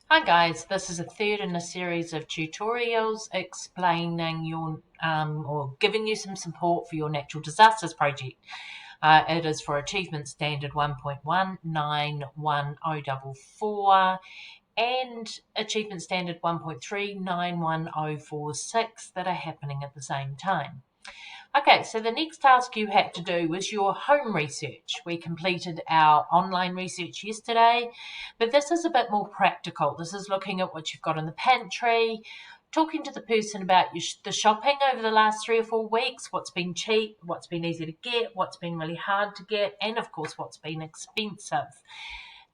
Hi guys, this is a third in a series of tutorials explaining your or giving you some support for your natural disasters project. It is for Achievement Standard 1.1911044 and Achievement Standard 1.3911046 that are happening at the same time. Okay, so the next task you had to do was your home research. We completed our online research yesterday, but this is a bit more practical. This is looking at what you've got in the pantry, talking to the person about the shopping over the last 3 or 4 weeks, what's been cheap, what's been easy to get, what's been really hard to get, and of course what's been expensive.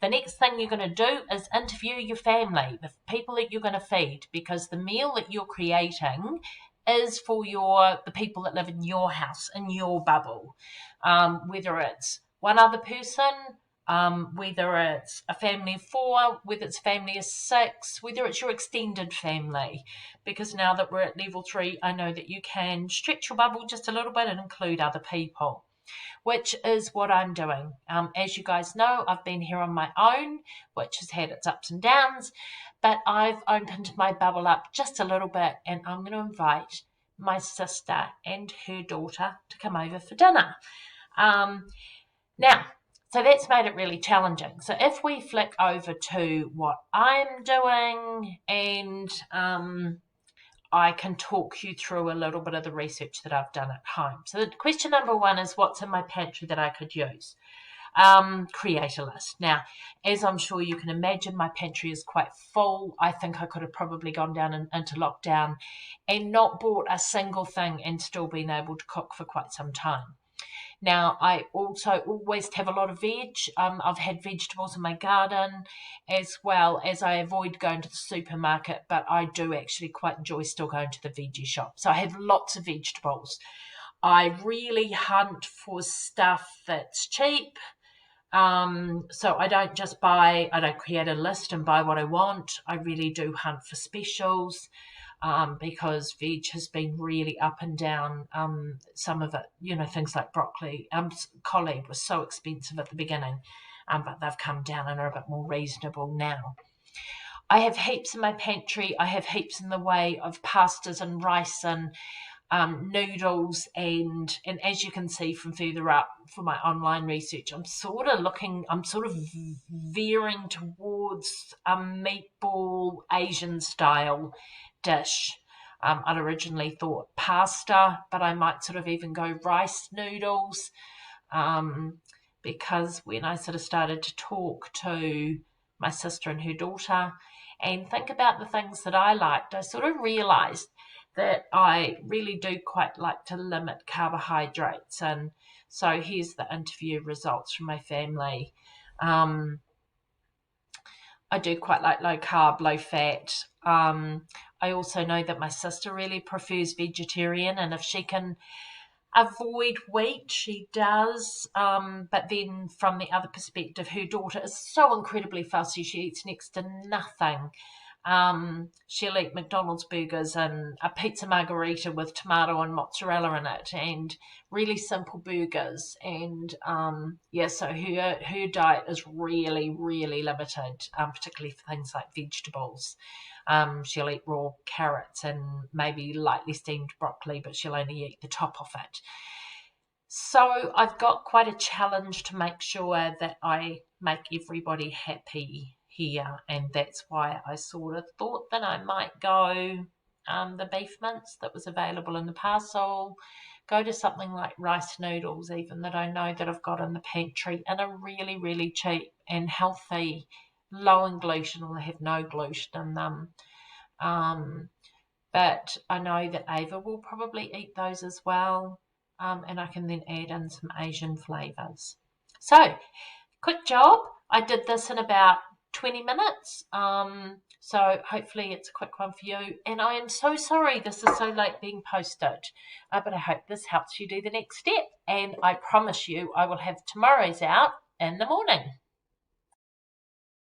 The next thing you're going to do is interview your family, the people that you're going to feed, because the meal that you're creating is for the people that live in your house, in your bubble. Whether it's one other person, whether it's a family of 4, whether it's a family of 6, whether it's your extended family. Because now that we're at level 3, I know that you can stretch your bubble just a little bit and include other people, which is what I'm doing. As you guys know, I've been here on my own, which has had its ups and downs, but I've opened my bubble up just a little bit, and I'm going to invite my sister and her daughter to come over for dinner. Now, so that's made it really challenging. So if we flick over to what I'm doing, and I can talk you through a little bit of the research that I've done at home. So the question number 1 is, what's in my pantry that I could use? Create a list. Now, as I'm sure you can imagine, my pantry is quite full. I think I could have probably gone down into lockdown and not bought a single thing and still been able to cook for quite some time. Now, I also always have a lot of veg. I've had vegetables in my garden, as well as I avoid going to the supermarket, but I do actually quite enjoy still going to the veggie shop. So I have lots of vegetables. I really hunt for stuff that's cheap. So I don't create a list and buy what I want. I really do hunt for specials. Because veg has been really up and down. Some of it, things like broccoli, collards was so expensive at the beginning, but they've come down and are a bit more reasonable now. I have heaps in my pantry. I have heaps in the way of pastas and rice and noodles, and as you can see from further up for my online research, I'm sort of veering towards a meatball Asian style dish. I'd originally thought pasta, but I might sort of even go rice noodles, because when I sort of started to talk to my sister and her daughter and think about the things that I liked, I sort of realised that I really do quite like to limit carbohydrates. And so here's the interview results from my family. I do quite like low carb, low fat. I also know that my sister really prefers vegetarian, and if she can avoid wheat, she does. But then from the other perspective, her daughter is so incredibly fussy. She eats next to nothing. She'll eat McDonald's burgers and a pizza margarita with tomato and mozzarella in it, and really simple burgers. And so her diet is really, really limited, particularly for things like vegetables. She'll eat raw carrots and maybe lightly steamed broccoli, but she'll only eat the top of it. So I've got quite a challenge to make sure that I make everybody happy here, and that's why I sort of thought that I might go the beef mince that was available in the parcel, go to something like rice noodles even that I know that I've got in the pantry, and are really, really cheap and healthy, low in gluten, or they have no gluten in them. But I know that Ava will probably eat those as well, and I can then add in some Asian flavours. So, quick job. I did this in about 20 minutes. So hopefully it's a quick one for you. And I am so sorry this is so late being posted, but I hope this helps you do the next step. And I promise you I will have tomorrow's out in the morning.